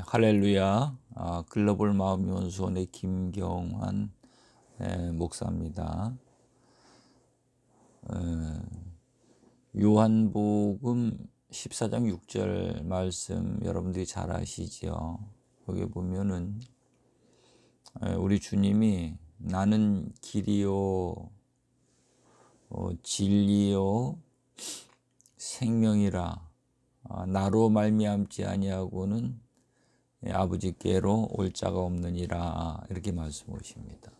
할렐루야. 글로벌 마음연수원의 김경환 목사입니다. 요한복음 14장 6절 말씀 여러분들이 잘 아시죠? 거기 보면은 우리 주님이 나는 길이요 진리요 생명이라 나로 말미암지 아니하고는 아버지께로 올 자가 없느니라, 이렇게 말씀하십니다.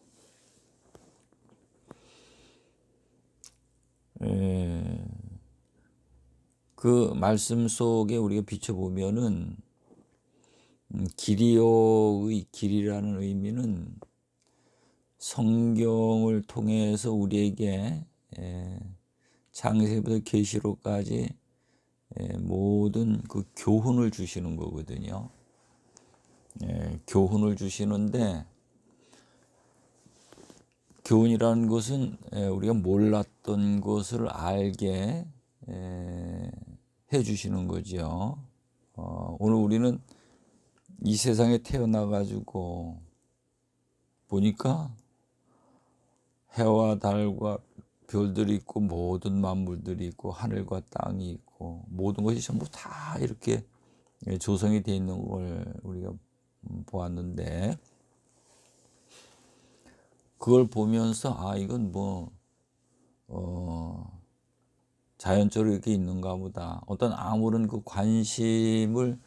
그 말씀 속에 우리가 비춰보면은 길이요의 길이라는 의미는 성경을 통해서 우리에게 창세기부터 계시록까지 모든 그 교훈을 주시는 거거든요. 교훈을 주시는데, 교훈이라는 것은 우리가 몰랐던 것을 알게 해 주시는 거죠. 오늘 우리는 이 세상에 태어나 가지고 보니까 해와 달과 별들이 있고 모든 만물들이 있고 하늘과 땅이 있고 모든 것이 전부 다 이렇게 조성이 되어 있는 걸 우리가 보았는데, 그걸 보면서 이건 자연적으로 이렇게 있는가 보다, 어떤 아무런 그 관심을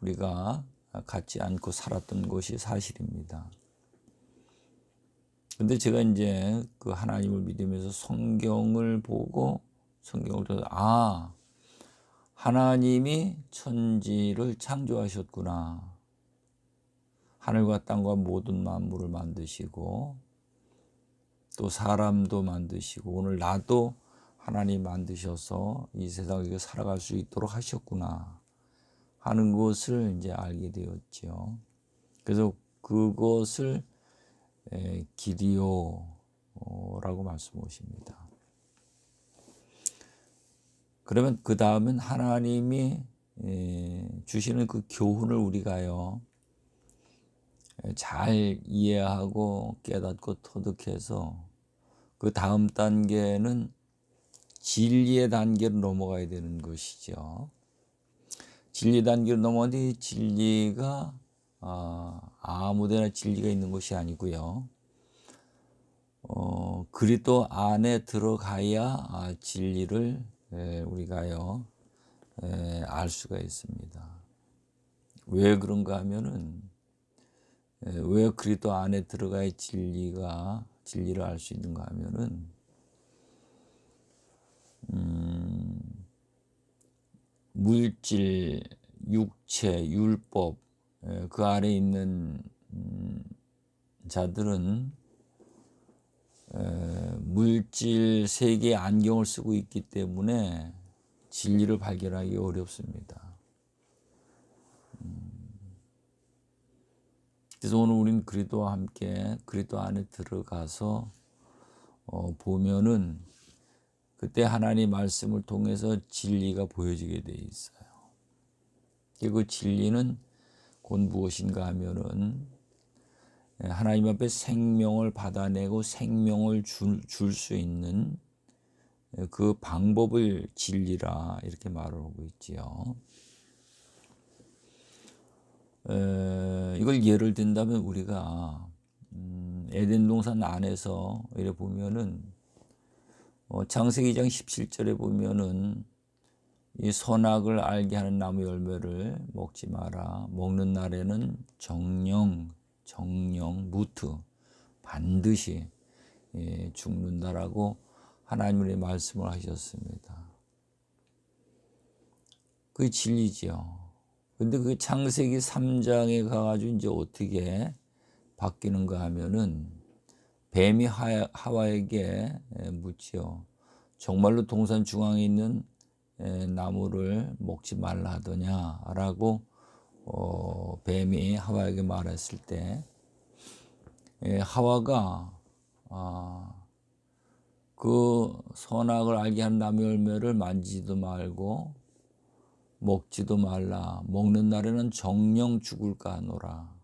우리가 갖지 않고 살았던 것이 사실입니다. 근데 제가 이제 그 하나님을 믿으면서 성경을 보고 성경을 통해서 하나님이 천지를 창조하셨구나. 하늘과 땅과 모든 만물을 만드시고 또 사람도 만드시고 오늘 나도 하나님 만드셔서 이 세상에 살아갈 수 있도록 하셨구나 하는 것을 이제 알게 되었죠. 그래서 그것을 길이요라고 말씀하십니다. 그러면 그 다음은 하나님이 주시는 그 교훈을 우리가요 잘 이해하고 깨닫고 터득해서 그 다음 단계는 진리의 단계로 넘어가야 되는 것이죠. 진리 단계로 넘어가는데, 진리가 아무데나 진리가 있는 것이 아니고요. 그리스도 안에 들어가야 진리를 우리가요 알 수가 있습니다. 왜 그런가 하면은, 왜 그리스도 안에 들어가야 진리를 알 수 있는가 하면은, 물질, 육체, 율법 그 아래 있는 자들은 물질 세계의 안경을 쓰고 있기 때문에 진리를 발견하기 어렵습니다. 그래서 오늘 우리는 그리스도와 함께 그리스도 안에 들어가서 보면은 그때 하나님 말씀을 통해서 진리가 보여지게 돼 있어요. 그 진리는 곧 무엇인가 하면은 하나님 앞에 생명을 받아내고 생명을 줄 수 있는 그 방법을 진리라, 이렇게 말을 하고 있지요. 이걸 예를 든다면 우리가 에덴 동산 안에서 이렇게 보면은 창세기 2장 17절에 보면은 이 선악을 알게 하는 나무 열매를 먹지 마라. 먹는 날에는 정령, 무트 반드시 죽는다라고 하나님의 말씀을 하셨습니다. 그게 진리지요. 근데 그 창세기 3장에 가가지고 이제 어떻게 바뀌는가 하면은, 뱀이 하와에게 묻지요. 정말로 동산 중앙에 있는 나무를 먹지 말라 하더냐라고 뱀이 하와에게 말했을 때, 하와가 그 선악을 알게 하는 나무 열매를 만지지도 말고 먹지도 말라. 먹는 날에는 정령 죽을까 하노라.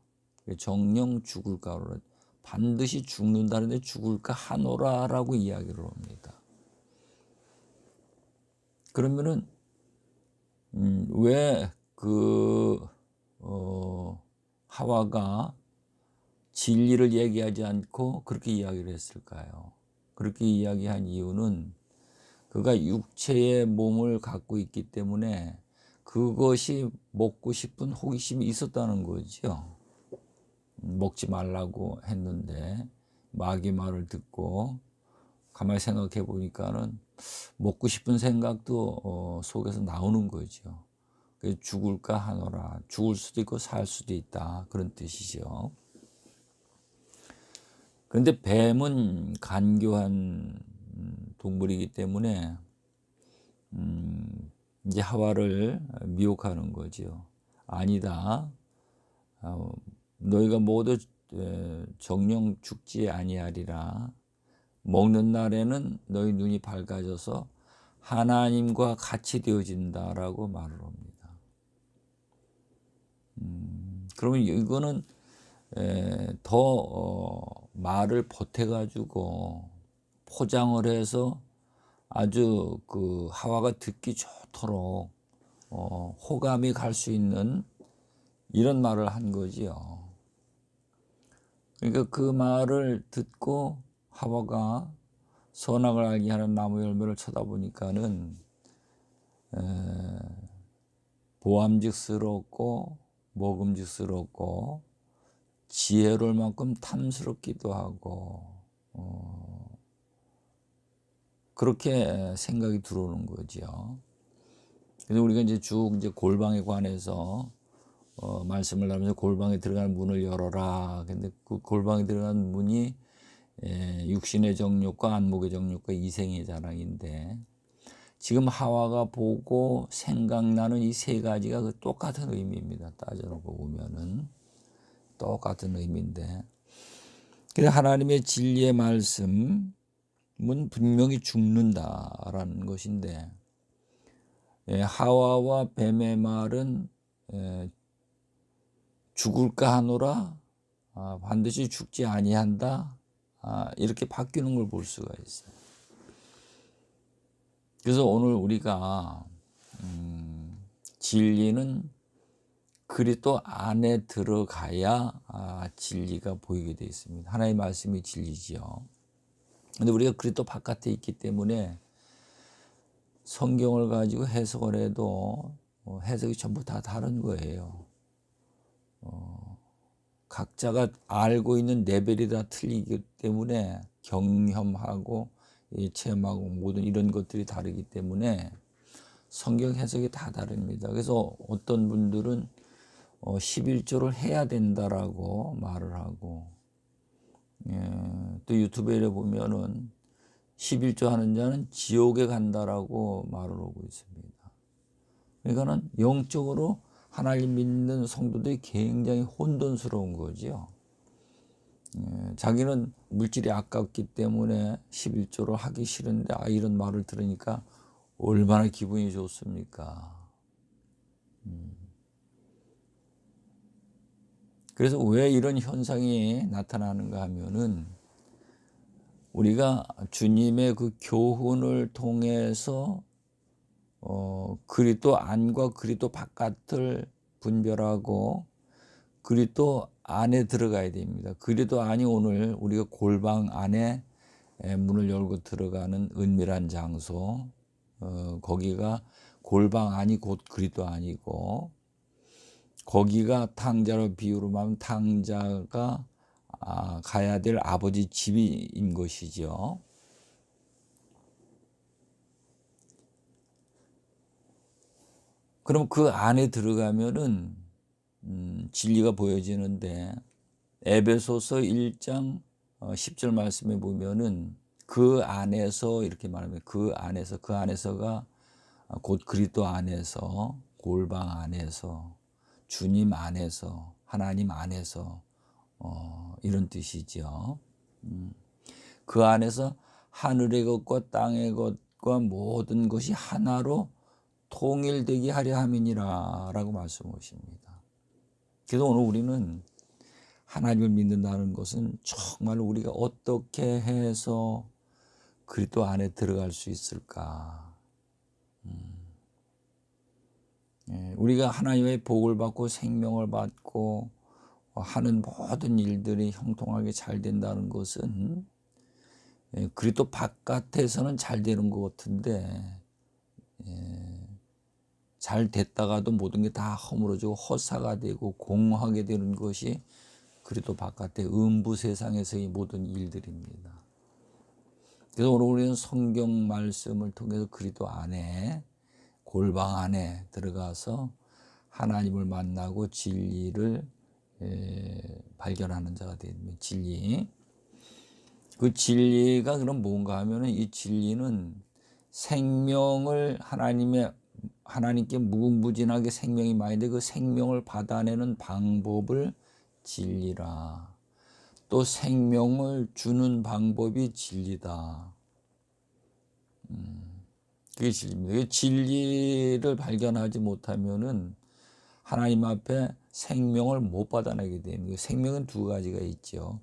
정령 죽을까 하노라. 반드시 죽는다는데 죽을까 하노라라고 이야기를 합니다. 그러면은 왜 하와가 진리를 얘기하지 않고 그렇게 이야기를 했을까요? 그렇게 이야기한 이유는 그가 육체의 몸을 갖고 있기 때문에 그것이 먹고 싶은 호기심이 있었다는 거죠. 먹지 말라고 했는데 마귀 말을 듣고 가만히 생각해 보니까는 먹고 싶은 생각도 속에서 나오는 거죠. 죽을까 하노라. 죽을 수도 있고 살 수도 있다. 그런 뜻이죠. 그런데 뱀은 간교한 동물이기 때문에 이제 하와를 미혹하는 거죠. 아니다. 너희가 모두 정령 죽지 아니하리라. 먹는 날에는 너희 눈이 밝아져서 하나님과 같이 되어진다라고 말을 합니다. 그러면 이거는 더 말을 보태가지고 포장을 해서 아주 하와가 듣기 좋도록 호감이 갈 수 있는 이런 말을 한 거지요. 그러니까 그 말을 듣고 하와가 선악을 알게 하는 나무 열매를 쳐다보니까는 보암직스럽고 먹음직스럽고 지혜로울 만큼 탐스럽기도 하고 그렇게 생각이 들어오는 거죠. 그래서 우리가 이제 쭉 이제 골방에 관해서 말씀을 하면서 골방에 들어가는 문을 열어라. 근데 그 골방에 들어가는 문이 육신의 정욕과 안목의 정욕과 이생의 자랑인데 지금 하와가 보고 생각나는 이 세 가지가 그 똑같은 의미입니다. 따져놓고 보면은 똑같은 의미인데 그래서 하나님의 진리의 말씀은 분명히 죽는다라는 것인데 하와와 뱀의 말은 죽을까 하노라 반드시 죽지 아니한다 이렇게 바뀌는 걸 볼 수가 있어요. 그래서 오늘 우리가 진리는 그리스도 안에 들어가야 진리가 보이게 되어 있습니다. 하나님의 말씀이 진리지요. 그런데 우리가 그리스도 바깥에 있기 때문에 성경을 가지고 해석을 해도 해석이 전부 다 다른 거예요. 각자가 알고 있는 레벨이 다 틀리기 때문에 경험하고 체험하고 모든 이런 것들이 다르기 때문에 성경 해석이 다 다릅니다. 그래서 어떤 분들은 11조를 해야 된다라고 말을 하고 또 유튜브에 보면은 11조 하는 자는 지옥에 간다라고 말을 하고 있습니다. 그러니까는 영적으로 하나님 믿는 성도들이 굉장히 혼돈스러운 거죠. 자기는 물질이 아깝기 때문에 11조를 하기 싫은데 이런 말을 들으니까 얼마나 기분이 좋습니까? 그래서 왜 이런 현상이 나타나는가 하면은 우리가 주님의 그 교훈을 통해서 그리스도 안과 그리스도 바깥을 분별하고 그리스도 안에 들어가야 됩니다. 그리스도 안이 오늘 우리가 골방 안에 문을 열고 들어가는 은밀한 장소 거기가 골방 안이 곧 그리스도 안이고 거기가 탕자로 비유로 말하면 탕자가 가야 될 아버지 집인 것이죠. 그럼 그 안에 들어가면은 진리가 보여지는데 에베소서 1장 10절 말씀에 보면은 그 안에서 이렇게 말하면 그 안에서가 곧 그리스도 안에서 골방 안에서 주님 안에서 하나님 안에서 이런 뜻이죠. 그 안에서 하늘의 것과 땅의 것과 모든 것이 하나로 통일되게 하려 함이니라 라고 말씀하십니다. 그래서 오늘 우리는 하나님을 믿는다는 것은 정말 우리가 어떻게 해서 그리스도 안에 들어갈 수 있을까? 우리가 하나님의 복을 받고 생명을 받고 하는 모든 일들이 형통하게 잘 된다는 것은 그리스도 바깥에서는 잘 되는 것 같은데 잘 됐다가도 모든 게 다 허물어지고 허사가 되고 공허하게 되는 것이 그리스도 바깥의 음부 세상에서의 모든 일들입니다. 그래서 오늘 우리는 성경 말씀을 통해서 그리스도 안에 골방 안에 들어가서 하나님을 만나고 진리를 발견하는 자가 됩니다. 진리. 그 진리가 그럼 뭔가 하면은 이 진리는 생명을 하나님께 무궁무진하게 생명이 많이 돼 그 생명을 받아내는 방법을 진리라. 또 생명을 주는 방법이 진리다. 그게 진리입니다. 진리를 발견하지 못하면은 하나님 앞에 생명을 못 받아내게 되는 거예요. 생명은 두 가지가 있죠.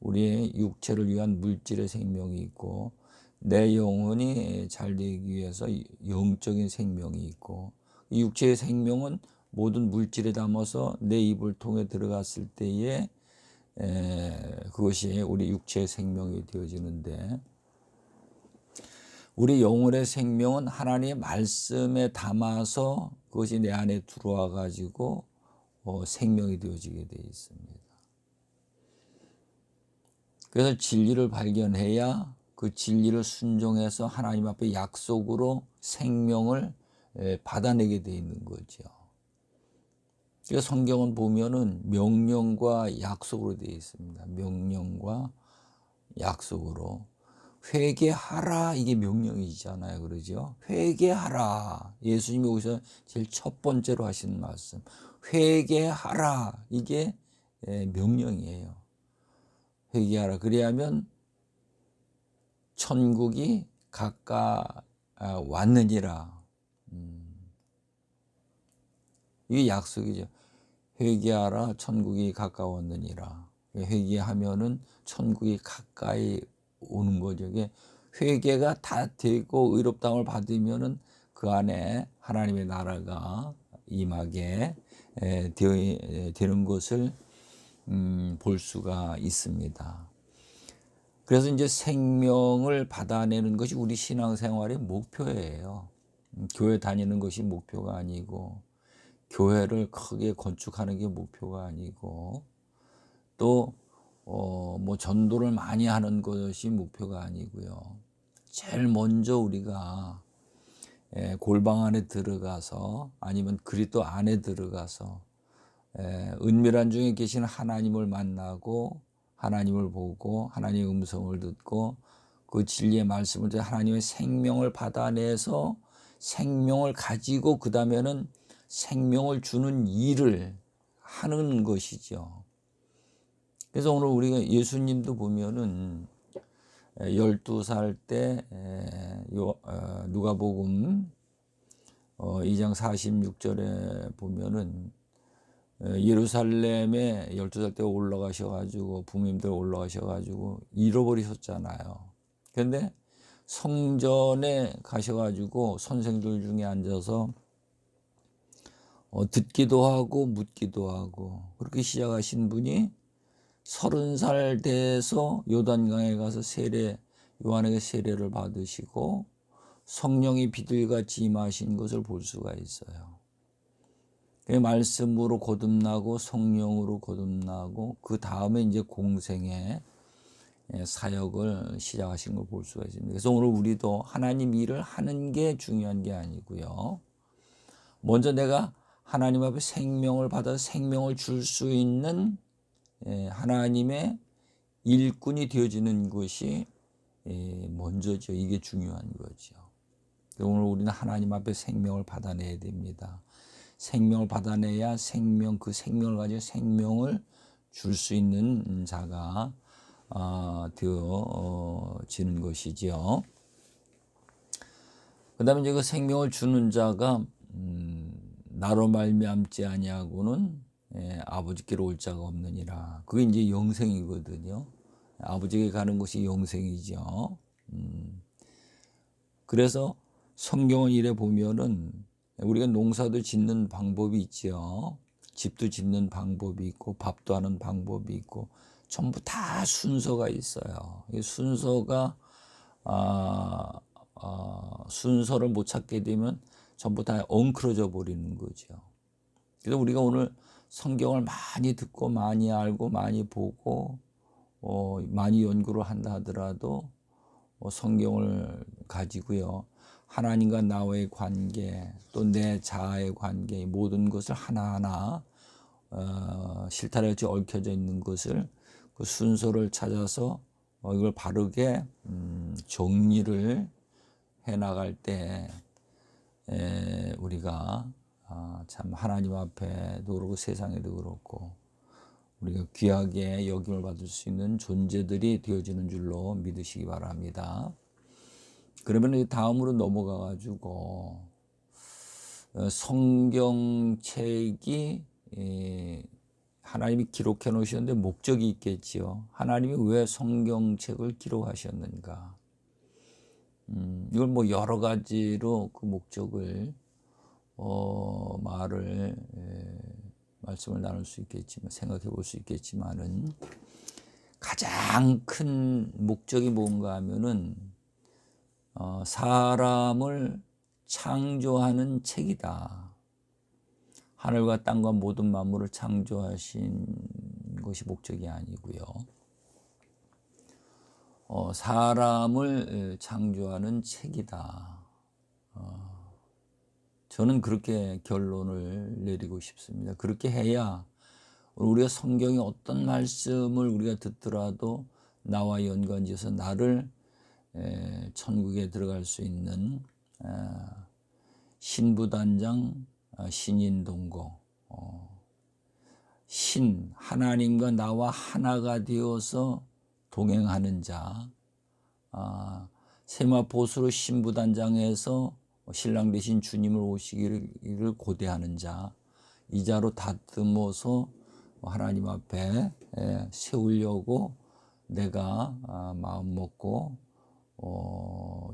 우리의 육체를 위한 물질의 생명이 있고 내 영혼이 잘 되기 위해서 영적인 생명이 있고 이 육체의 생명은 모든 물질에 담아서 내 입을 통해 들어갔을 때에 그것이 우리 육체의 생명이 되어지는데 우리 영혼의 생명은 하나님의 말씀에 담아서 그것이 내 안에 들어와 가지고 생명이 되어지게 되어 있습니다. 그래서 진리를 발견해야 그 진리를 순종해서 하나님 앞에 약속으로 생명을 받아내게 되어 있는 거죠. 그래서 성경은 보면은 명령과 약속으로 되어 있습니다. 명령과 약속으로. 회개하라 이게 명령이잖아요. 그러죠? 회개하라. 예수님이 여기서 제일 첫 번째로 하시는 말씀. 회개하라. 이게 명령이에요. 회개하라. 그래야면 천국이 가까웠느니라. 이게 약속이죠. 회개하라. 천국이 가까웠느니라. 회개하면은 천국이 가까이 오는 거죠. 이게 회개가 다 되고 의롭다함을 받으면은 그 안에 하나님의 나라가 임하게 되는 것을 볼 수가 있습니다. 그래서 이제 생명을 받아내는 것이 우리 신앙생활의 목표예요. 교회 다니는 것이 목표가 아니고 교회를 크게 건축하는 게 목표가 아니고 또 뭐 전도를 많이 하는 것이 목표가 아니고요. 제일 먼저 우리가 골방 안에 들어가서 아니면 그리스도 안에 들어가서 은밀한 중에 계신 하나님을 만나고 하나님을 보고 하나님의 음성을 듣고 그 진리의 말씀을 듣고 하나님의 생명을 받아내서 생명을 가지고 그 다음에는 생명을 주는 일을 하는 것이죠. 그래서 오늘 우리가 예수님도 보면은 12살 때 누가복음 2장 46절에 보면은 예루살렘에 12살 때 올라가셔가지고 부모님들 올라가셔가지고 잃어버리셨잖아요. 그런데 성전에 가셔가지고 선생들 중에 앉아서 듣기도 하고 묻기도 하고 그렇게 시작하신 분이 30살 돼서 요단강에 가서 요한에게 세례를 받으시고 성령이 비둘기같이 임하신 것을 볼 수가 있어요. 말씀으로 거듭나고 성령으로 거듭나고 그 다음에 이제 공생의 사역을 시작하신 걸 볼 수가 있습니다. 그래서 오늘 우리도 하나님 일을 하는 게 중요한 게 아니고요. 먼저 내가 하나님 앞에 생명을 받아서 생명을 줄 수 있는 하나님의 일꾼이 되어지는 것이 먼저죠. 이게 중요한 거죠. 오늘 우리는 하나님 앞에 생명을 받아내야 됩니다. 생명을 받아내야 그 생명을 가지고 생명을 줄 수 있는 자가 되어지는 것이죠. 그다음에 이제 그 생명을 주는 자가 나로 말미암지 아니하고는 아버지께로 올 자가 없느니라. 그게 이제 영생이거든요. 아버지에게 가는 것이 영생이죠. 그래서 성경을 이래 보면은 우리가 농사도 짓는 방법이 있죠. 집도 짓는 방법이 있고 밥도 하는 방법이 있고 전부 다 순서가 있어요. 이 순서가 순서를 못 찾게 되면 전부 다 엉클어져 버리는 거죠. 그래서 우리가 오늘 성경을 많이 듣고 많이 알고 많이 보고 많이 연구를 한다 하더라도 성경을 가지고요. 하나님과 나와의 관계 또 내 자아의 관계 모든 것을 하나하나 실타래같이 얽혀져 있는 것을 그 순서를 찾아서 이걸 바르게 정리를 해 나갈 때 우리가 참 하나님 앞에도 그렇고 세상에도 그렇고 우리가 귀하게 여김을 받을 수 있는 존재들이 되어지는 줄로 믿으시기 바랍니다. 그러면 다음으로 넘어가 가지고 성경책이 하나님이 기록해 놓으셨는데 목적이 있겠지요. 하나님이 왜 성경책을 기록하셨는가? 이걸 뭐 여러 가지로 그 목적을 말씀을 나눌 수 있겠지만 생각해 볼 수 있겠지만은 가장 큰 목적이 뭔가 하면은 사람을 창조하는 책이다. 하늘과 땅과 모든 만물을 창조하신 것이 목적이 아니고요. 사람을 창조하는 책이다. 저는 그렇게 결론을 내리고 싶습니다. 그렇게 해야 우리가 성경의 어떤 말씀을 우리가 듣더라도 나와 연관지어서 나를 천국에 들어갈 수 있는 신부단장, 신인동거, 하나님과 나와 하나가 되어서 동행하는 자, 세마포수로 신부단장에서 신랑 되신 주님을 오시기를 고대하는 자, 이 자로 다듬어서 하나님 앞에 세우려고 내가 마음 먹고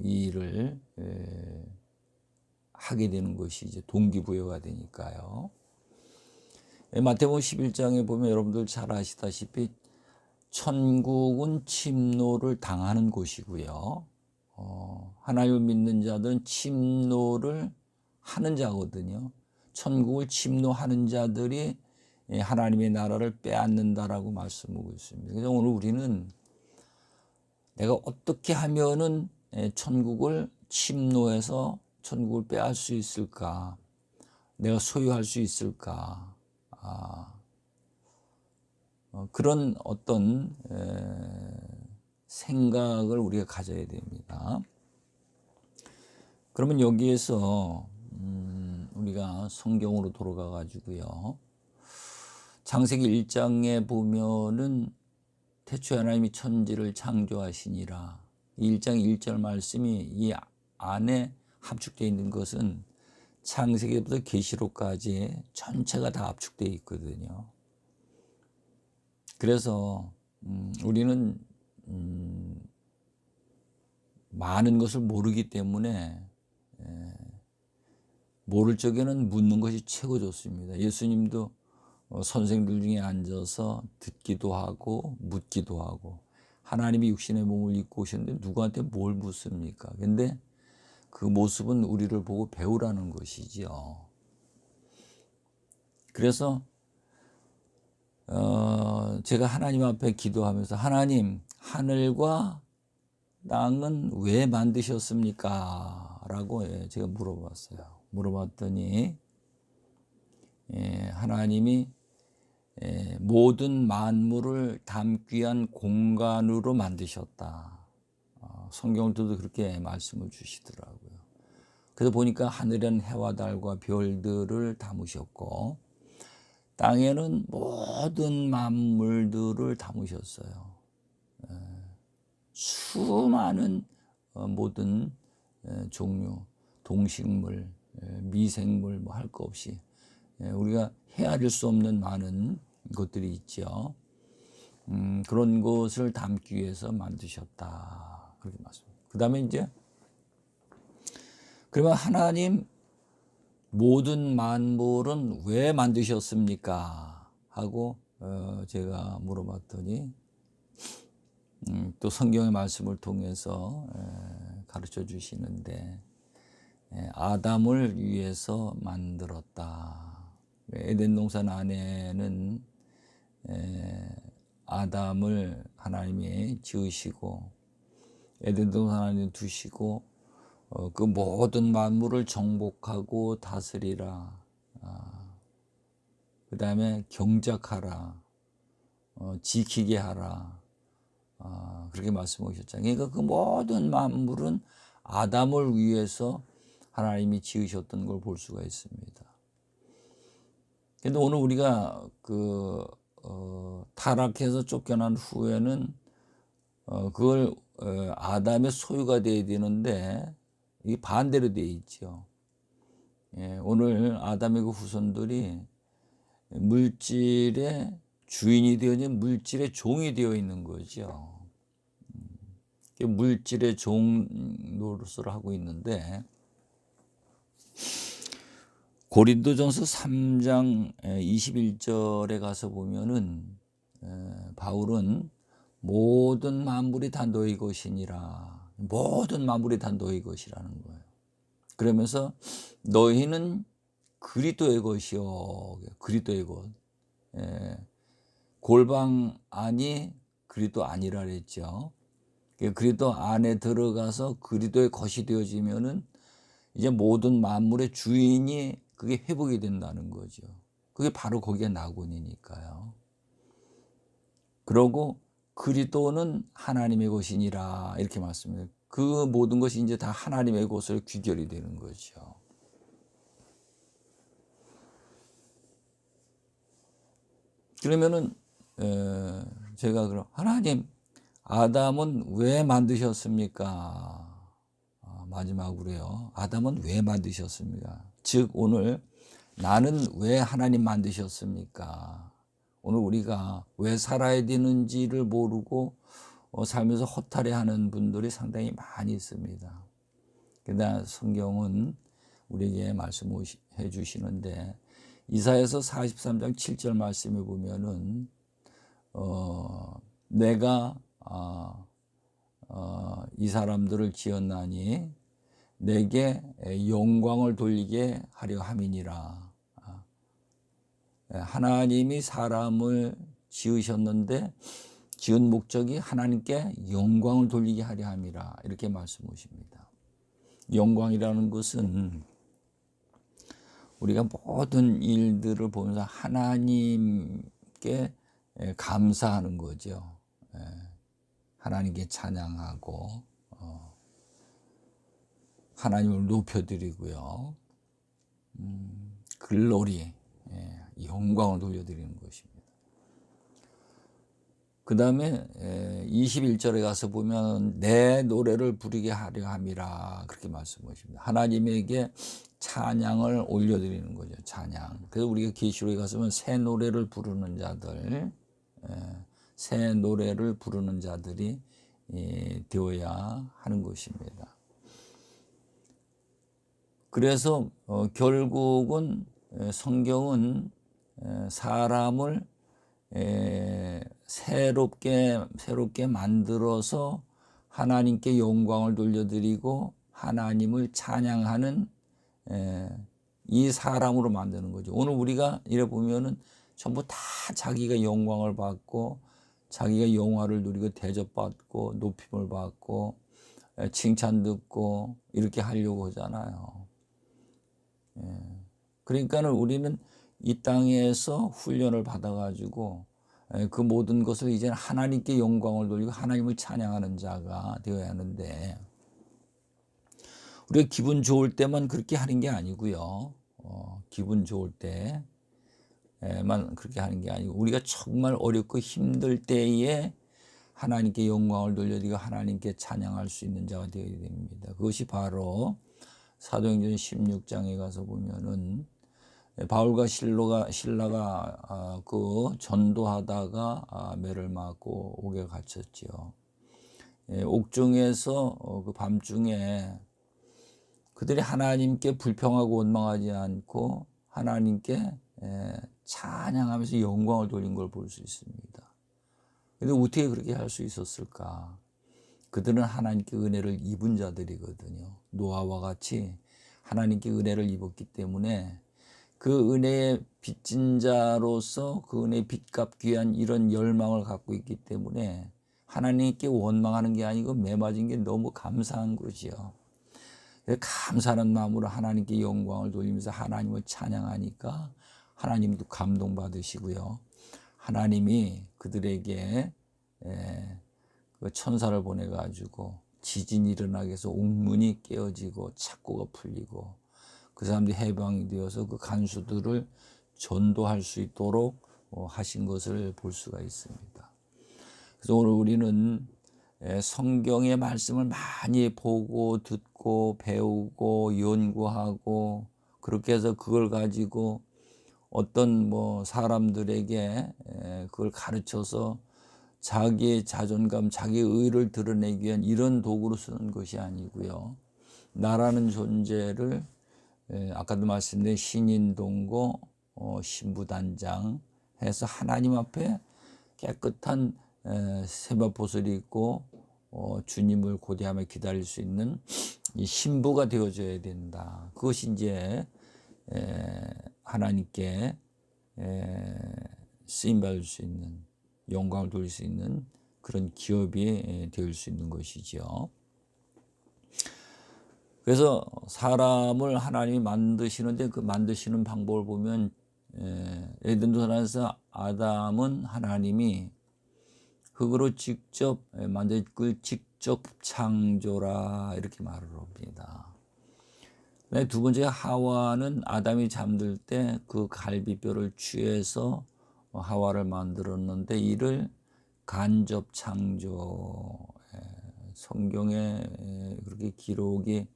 이 일을 하게 되는 것이 이제 동기부여가 되니까요. 마태복음 11장에 보면 여러분들 잘 아시다시피 천국은 침노를 당하는 곳이고요. 하나님을 믿는 자들은 침노를 하는 자거든요. 천국을 침노하는 자들이 하나님의 나라를 빼앗는다라고 말씀하고 있습니다. 그래서 오늘 우리는 내가 어떻게 하면은 천국을 침노해서 천국을 빼앗을 수 있을까? 내가 소유할 수 있을까? 그런 어떤 생각을 우리가 가져야 됩니다. 그러면 여기에서 우리가 성경으로 돌아가 가지고요. 창세기 1장에 보면은 태초에 하나님이 천지를 창조하시니라. 이 1장 1절 말씀이 이 안에 합축되어 있는 것은 창세기부터 계시록까지 전체가 다 압축되어 있거든요. 그래서 우리는 많은 것을 모르기 때문에 모를 적에는 묻는 것이 최고 좋습니다. 예수님도 선생들 중에 앉아서 듣기도 하고 묻기도 하고 하나님이 육신의 몸을 입고 오셨는데 누구한테 뭘 묻습니까? 근데 그 모습은 우리를 보고 배우라는 것이지요. 그래서 제가 하나님 앞에 기도하면서 하나님, 하늘과 땅은 왜 만드셨습니까? 라고 제가 물어봤어요. 물어봤더니 하나님이 모든 만물을 담기 위한 공간으로 만드셨다. 성경을 들도 그렇게 말씀을 주시더라고요. 그래서 보니까 하늘에는 해와 달과 별들을 담으셨고 땅에는 모든 만물들을 담으셨어요. 수많은 모든 종류, 동식물, 미생물 뭐 할 거 없이 우리가 헤아릴 수 없는 많은 것들이 있죠. 그런 것을 담기 위해서 만드셨다. 그렇게 말씀합니다. 그 다음에 이제 그러면 하나님 모든 만물은 왜 만드셨습니까? 하고 제가 물어봤더니 또 성경의 말씀을 통해서 가르쳐 주시는데 아담을 위해서 만들었다. 에덴 동산 안에는 아담을 하나님이 지으시고 에덴 동산 안에 두시고 그 모든 만물을 정복하고 다스리라. 그 다음에 경작하라. 지키게 하라. 그렇게 말씀하셨잖아요. 그러니까 그 모든 만물은 아담을 위해서 하나님이 지으셨던 걸 볼 수가 있습니다. 근데 오늘 우리가 타락해서 쫓겨난 후에는 그걸 아담의 소유가 되어야 되는데 이게 반대로 되어 있죠. 오늘 아담의 그 후손들이 물질의 주인이 되어진 물질의 종이 되어 있는 거죠. 물질의 종 노릇을 하고 있는데 고린도전서 3장 21절에 가서 보면은 바울은 모든 만물이 다 너희 것이니라. 모든 만물이 다 너희 것이라는 거예요. 그러면서 너희는 그리스도의 것이요. 그리스도의 것. 골방 안이 그리스도 아니라 그랬죠. 그리스도 안에 들어가서 그리스도의 것이 되어지면은 이제 모든 만물의 주인이 그게 회복이 된다는 거죠. 그게 바로 거기에 낙원이니까요. 그러고 그리스도는 하나님의 것이니라 이렇게 말씀해요. 그 모든 것이 이제 다 하나님의 것으로 귀결이 되는 거죠. 그러면은 제가 그럼 하나님 아담은 왜 만드셨습니까? 마지막으로요. 아담은 왜 만드셨습니까? 즉 오늘 나는 왜 하나님 만드셨습니까? 오늘 우리가 왜 살아야 되는지를 모르고 살면서 허탈해하는 분들이 상당히 많이 있습니다. 그러나 성경은 우리에게 말씀해 주시는데 이사야서 43장 7절 말씀에 보면은 내가 이 사람들을 지었나니 내게 영광을 돌리게 하려 함이니라. 하나님이 사람을 지으셨는데 지은 목적이 하나님께 영광을 돌리게 하려 함이라 이렇게 말씀하십니다. 영광이라는 것은 우리가 모든 일들을 보면서 하나님께 감사하는 거죠. 하나님께 찬양하고 하나님을 높여드리고요. 글로리, 영광을 돌려드리는 것입니다. 그 다음에 21절에 가서 보면 내 노래를 부르게 하려 함이라 그렇게 말씀하십니다. 하나님에게 찬양을 올려드리는 거죠. 찬양. 그래서 우리가 계시록에 가서 보면 새 노래를 부르는 자들, 새 노래를 부르는 자들이 되어야 하는 것입니다. 그래서 결국은 성경은 사람을 새롭게 만들어서 하나님께 영광을 돌려드리고 하나님을 찬양하는 이 사람으로 만드는 거죠. 오늘 우리가 이래 보면은 전부 다 자기가 영광을 받고 자기가 영화를 누리고 대접받고 높임을 받고 칭찬 듣고 이렇게 하려고 하잖아요. 그러니까는 우리는 이 땅에서 훈련을 받아가지고 그 모든 것을 이제는 하나님께 영광을 돌리고 하나님을 찬양하는 자가 되어야 하는데 우리가 기분 좋을 때만 그렇게 하는 게 아니고요. 기분 좋을 때만 그렇게 하는 게 아니고 우리가 정말 어렵고 힘들 때에 하나님께 영광을 돌려드리고 하나님께 찬양할 수 있는 자가 되어야 됩니다. 그것이 바로 사도행전 16장에 가서 보면은 바울과 실라가 그 전도하다가 매를 맞고 옥에 갇혔지요. 옥중에서 그 밤중에 그들이 하나님께 불평하고 원망하지 않고 하나님께 찬양하면서 영광을 돌린 걸 볼 수 있습니다. 그런데 어떻게 그렇게 할 수 있었을까? 그들은 하나님께 은혜를 입은 자들이거든요. 노아와 같이 하나님께 은혜를 입었기 때문에 그 은혜의 빚진 자로서 그 은혜의 빚값 귀한 이런 열망을 갖고 있기 때문에 하나님께 원망하는 게 아니고 매맞은 게 너무 감사한 거지요. 감사하는 마음으로 하나님께 영광을 돌리면서 하나님을 찬양하니까 하나님도 감동받으시고요. 하나님이 그들에게 그 천사를 보내가지고 지진이 일어나게 해서 옥문이 깨어지고 착고가 풀리고 그 사람들이 해방이 되어서 그 간수들을 전도할 수 있도록 하신 것을 볼 수가 있습니다. 그래서 오늘 우리는 성경의 말씀을 많이 보고 듣고 배우고 연구하고 그렇게 해서 그걸 가지고 어떤 사람들에게 그걸 가르쳐서 자기의 자존감, 자기의 의를 드러내기 위한 이런 도구로 쓰는 것이 아니고요. 나라는 존재를 아까도 말씀드린 신인동고 신부단장 해서 하나님 앞에 깨끗한 세마포를 입고 주님을 고대하며 기다릴 수 있는 이 신부가 되어줘야 된다. 그것이 이제 하나님께 쓰임받을 수 있는, 영광을 돌릴 수 있는 그런 기업이 될 수 있는 것이죠. 그래서 사람을 하나님이 만드시는데 그 만드시는 방법을 보면 에덴 동산에서 아담은 하나님이 흙으로 직접 만든 그 직접 창조라 이렇게 말을 합니다. 두 번째 하와는 아담이 잠들 때 그 갈비뼈를 취해서 하와를 만들었는데 이를 간접 창조, 성경에 그렇게 기록이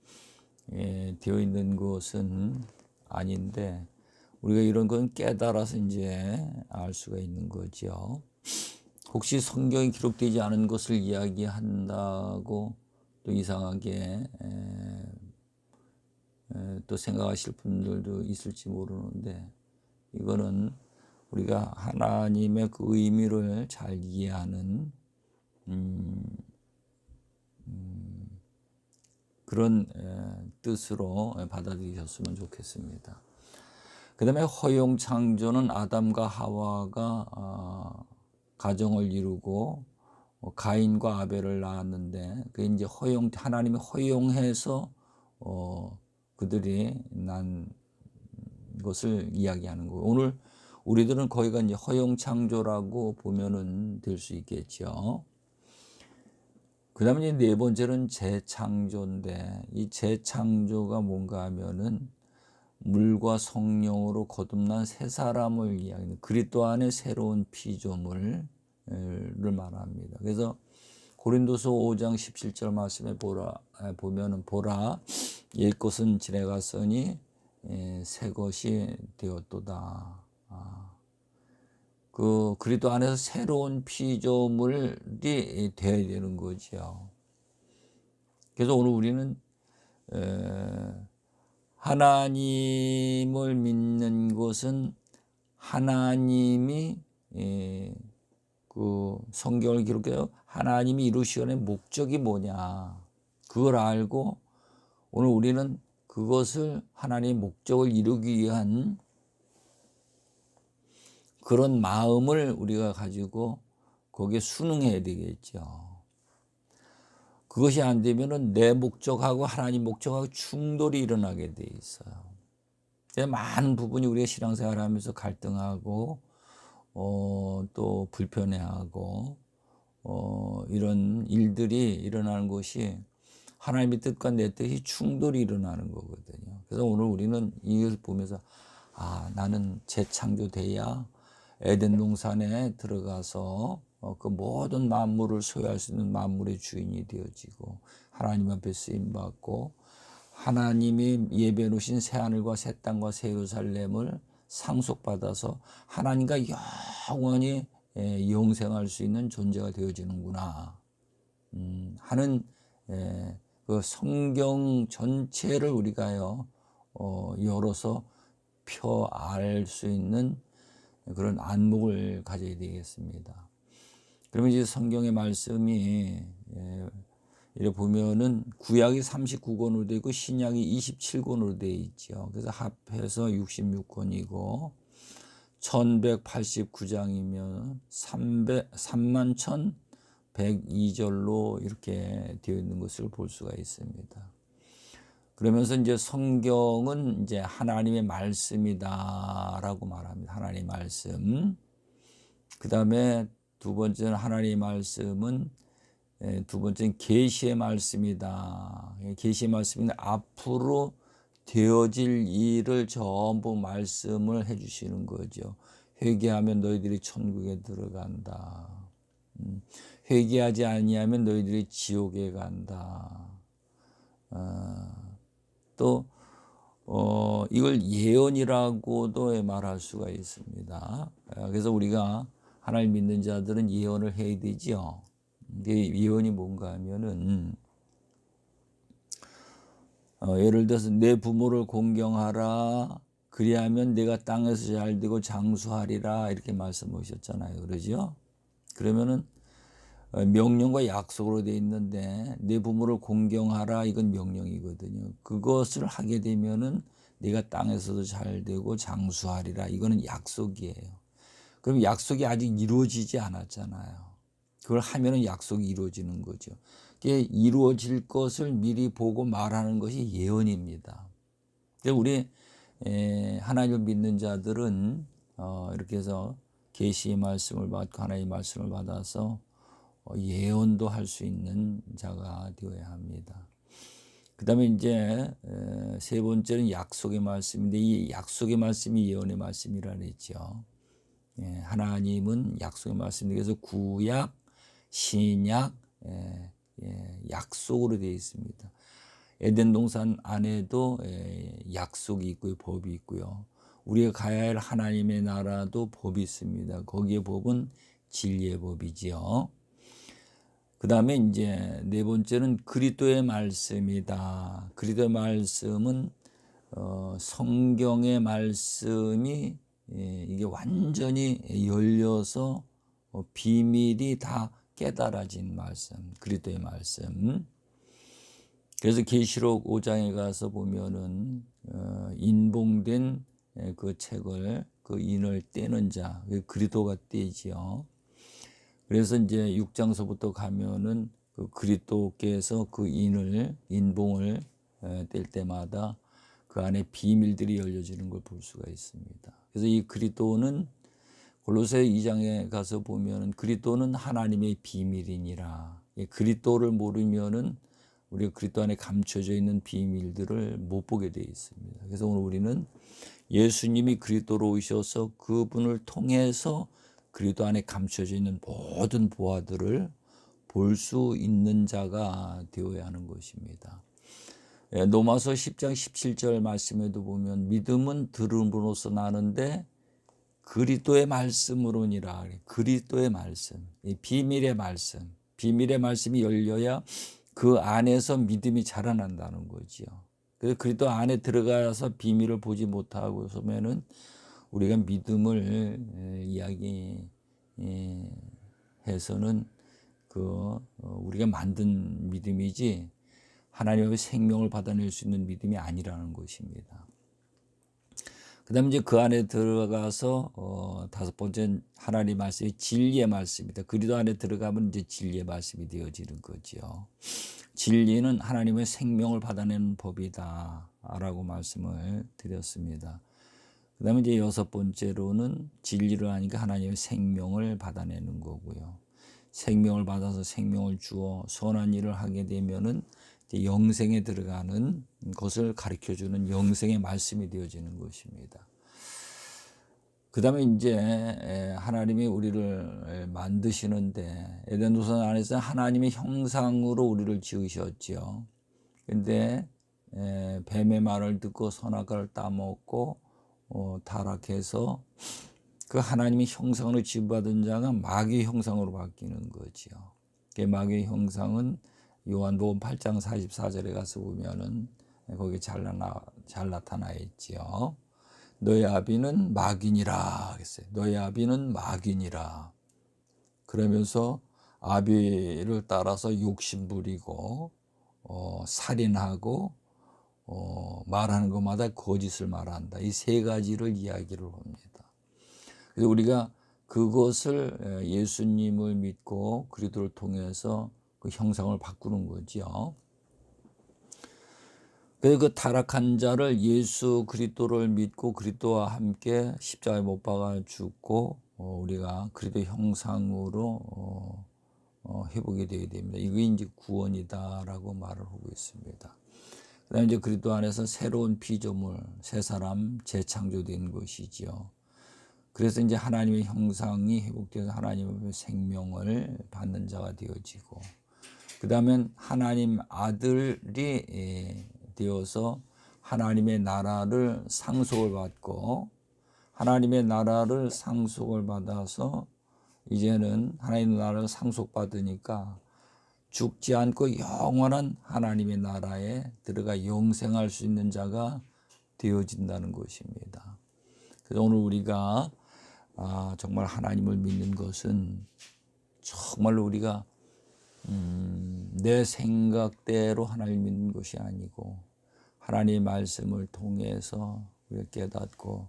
되어 있는 것은 아닌데 우리가 이런 건 깨달아서 이제 알 수가 있는 거죠. 혹시 성경에 기록되지 않은 것을 이야기한다고 또 이상하게 또 생각하실 분들도 있을지 모르는데 이거는 우리가 하나님의 그 의미를 잘 이해하는 그런 뜻으로 받아들이셨으면 좋겠습니다. 그 다음에 허용 창조는 아담과 하와가 가정을 이루고 가인과 아벨을 낳았는데 그게 이제 하나님이 허용해서 그들이 난 것을 이야기하는 거예요. 오늘 우리들은 거기가 이제 허용 창조라고 보면은 될 수 있겠죠. 그 다음에 네 번째는 재창조인데 이 재창조가 뭔가 하면은 물과 성령으로 거듭난 새 사람을 이야기하는 그리스도 안에 새로운 피조물을 말합니다. 그래서 고린도서 5장 17절 말씀에 보면은 보라 옛 것은 지나갔으니 새 것이 되었도다. 그 그리스도 안에서 새로운 피조물이 되어야 되는 거죠. 그래서 오늘 우리는 하나님을 믿는 것은 하나님이 그 성경을 기록해서 하나님이 이루시는 목적이 뭐냐 그걸 알고 오늘 우리는 그것을 하나님의 목적을 이루기 위한 그런 마음을 우리가 가지고 거기에 순응해야 되겠죠. 그것이 안 되면은 내 목적하고 하나님 목적하고 충돌이 일어나게 돼 있어요. 많은 부분이 우리가 신앙생활을 하면서 갈등하고 또 불편해하고 이런 일들이 일어나는 것이 하나님의 뜻과 내 뜻이 충돌이 일어나는 거거든요. 그래서 오늘 우리는 이것을 보면서 나는 재창조돼야 에덴 동산에 들어가서 그 모든 만물을 소유할 수 있는 만물의 주인이 되어지고 하나님 앞에 쓰임받고 하나님이 예배 놓으신 새하늘과 새 땅과 새 예루살렘을 상속받아서 하나님과 영원히 영생할 수 있는 존재가 되어지는구나 하는 그 성경 전체를 우리가요 열어서 펴 알 수 있는 그런 안목을 가져야 되겠습니다. 그러면 이제 성경의 말씀이 이렇게 보면은 구약이 39권으로 되어 있고 신약이 27권으로 되어 있죠. 그래서 합해서 66권이고 1189장이면 31,102절로 이렇게 되어 있는 것을 볼 수가 있습니다. 그러면서 이제 성경은 이제 하나님의 말씀이다라고 말합니다. 하나님의 말씀. 그 다음에 두 번째는 하나님의 말씀은 두 번째는 계시의 말씀이다. 계시의 말씀은 앞으로 되어질 일을 전부 말씀을 해주시는 거죠. 회개하면 너희들이 천국에 들어간다. 회개하지 아니하면 너희들이 지옥에 간다. 또 이걸 예언이라고도 말할 수가 있습니다. 그래서 우리가 하나님 믿는 자들은 예언을 해야 되지요. 예언이 뭔가 하면은 예를 들어서 내 부모를 공경하라 그리하면 내가 땅에서 잘되고 장수하리라 이렇게 말씀하셨잖아요. 그러죠? 그러면은 명령과 약속으로 되어 있는데 내 부모를 공경하라 이건 명령이거든요. 그것을 하게 되면은 네가 땅에서도 잘되고 장수하리라 이거는 약속이에요. 그럼 약속이 아직 이루어지지 않았잖아요. 그걸 하면은 약속이 이루어지는 거죠. 그게 이루어질 것을 미리 보고 말하는 것이 예언입니다. 우리 하나님을 믿는 자들은 이렇게 해서 계시의 말씀을 받고 하나님의 말씀을 받아서 예언도 할 수 있는 자가 되어야 합니다. 그 다음에 이제 세 번째는 약속의 말씀인데 이 약속의 말씀이 예언의 말씀이라 그랬죠. 하나님은 약속의 말씀, 그래서 구약, 신약, 약속으로 되어 있습니다. 에덴 동산 안에도 약속이 있고요, 법이 있고요. 우리가 가야 할 하나님의 나라도 법이 있습니다. 거기에 법은 진리의 법이지요. 그 다음에 이제 네 번째는 그리스도의 말씀이다. 그리스도의 말씀은 성경의 말씀이 이게 완전히 열려서 비밀이 다 깨달아진 말씀, 그리스도의 말씀. 그래서 계시록 5장에 가서 보면은 인봉된 그 책을 그 인을 떼는 자, 그리스도가 떼지요. 그래서 이제 6장서부터 가면은 그 그리스도께서 그 인봉을 뗄 때마다 그 안에 비밀들이 열려지는 걸 볼 수가 있습니다. 그래서 이 그리스도는 골로새 2장에 가서 보면은 그리스도는 하나님의 비밀이니라. 그리스도를 모르면은 우리가 그리스도 안에 감춰져 있는 비밀들을 못 보게 되어 있습니다. 그래서 오늘 우리는 예수님이 그리스도로 오셔서 그분을 통해서 그리스도 안에 감춰져 있는 모든 보화들을 볼 수 있는 자가 되어야 하는 것입니다. 로마서 10장 17절 말씀에도 보면 믿음은 들음으로써 나는데 그리스도의 말씀으로니라. 그리스도의 말씀, 비밀의 말씀, 비밀의 말씀이 열려야 그 안에서 믿음이 자라난다는 거지요. 그래서 그리스도 안에 들어가서 비밀을 보지 못하고 서면은 우리가 믿음을 이야기해서는 우리가 만든 믿음이지 하나님의 생명을 받아낼 수 있는 믿음이 아니라는 것입니다. 그 다음에 이제 그 안에 들어가서 다섯 번째 하나님 말씀이 진리의 말씀입니다. 그리스도 안에 들어가면 이제 진리의 말씀이 되어지는 거죠. 진리는 하나님의 생명을 받아내는 법이다 라고 말씀을 드렸습니다. 그 다음에 이제 여섯 번째로는 진리를 하니까 하나님의 생명을 받아내는 거고요. 생명을 받아서 생명을 주어 선한 일을 하게 되면은 이제 영생에 들어가는 것을 가르쳐주는 영생의 말씀이 되어지는 것입니다. 그 다음에 이제 하나님이 우리를 만드시는데 에덴 동산 안에서 하나님의 형상으로 우리를 지으셨죠. 근데 뱀의 말을 듣고 선악과를 따먹고 타락해서 그 하나님의 형상으로 지음받은 자가 마귀의 형상으로 바뀌는 거지요. 그 마귀의 형상은 요한복음 8장 44절에 가서 보면은 거기 잘 나타나 있지요. 너의 아비는 마귀니라 그랬어요. 너의 아비는 마귀니라. 그러면서 아비를 따라서 욕심 부리고 살인하고 말하는 것마다 거짓을 말한다. 이 세 가지를 이야기를 합니다. 그래서 우리가 그것을 예수님을 믿고 그리스도를 통해서 그 형상을 바꾸는 거죠. 그래서 그 타락한 자를 예수 그리스도를 믿고 그리스도와 함께 십자가에 못 박아 죽고 우리가 그리스도 형상으로 회복이 되어야 됩니다. 이게 이제 구원이다라고 말을 하고 있습니다. 그다음에 이제 그리스도 안에서 새로운 피조물, 새 사람 재창조된 것이지요. 그래서 이제 하나님의 형상이 회복되어서 하나님의 생명을 받는 자가 되어지고, 그다음엔 하나님 아들이 되어서 하나님의 나라를 상속을 받고, 하나님의 나라를 상속을 받아서 이제는 하나님의 나라를 상속받으니까 죽지 않고 영원한 하나님의 나라에 들어가 영생할 수 있는 자가 되어진다는 것입니다. 그래서 오늘 우리가 정말 하나님을 믿는 것은 정말로 우리가 내 생각대로 하나님을 믿는 것이 아니고 하나님의 말씀을 통해서 우리가 깨닫고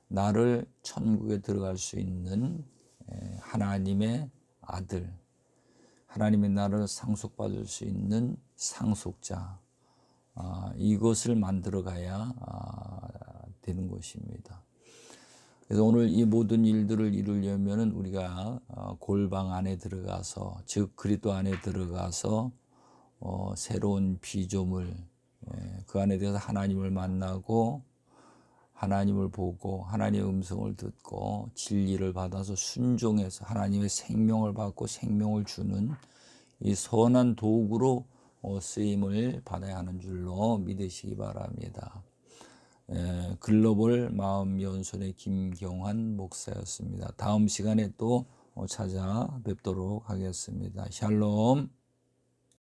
나를 천국에 들어갈 수 있는 하나님의 아들, 하나님의 나라를 상속받을 수 있는 상속자, 이것을 만들어가야 되는 것입니다. 그래서 오늘 이 모든 일들을 이루려면 우리가 골방 안에 들어가서, 즉 그리스도 안에 들어가서 새로운 피조물, 그 안에 들어서 하나님을 만나고 하나님을 보고 하나님의 음성을 듣고 진리를 받아서 순종해서 하나님의 생명을 받고 생명을 주는 이 선한 도구로 쓰임을 받아야 하는 줄로 믿으시기 바랍니다. 글로벌 마음연수원의 김경환 목사였습니다. 다음 시간에 또 찾아뵙도록 하겠습니다. 샬롬.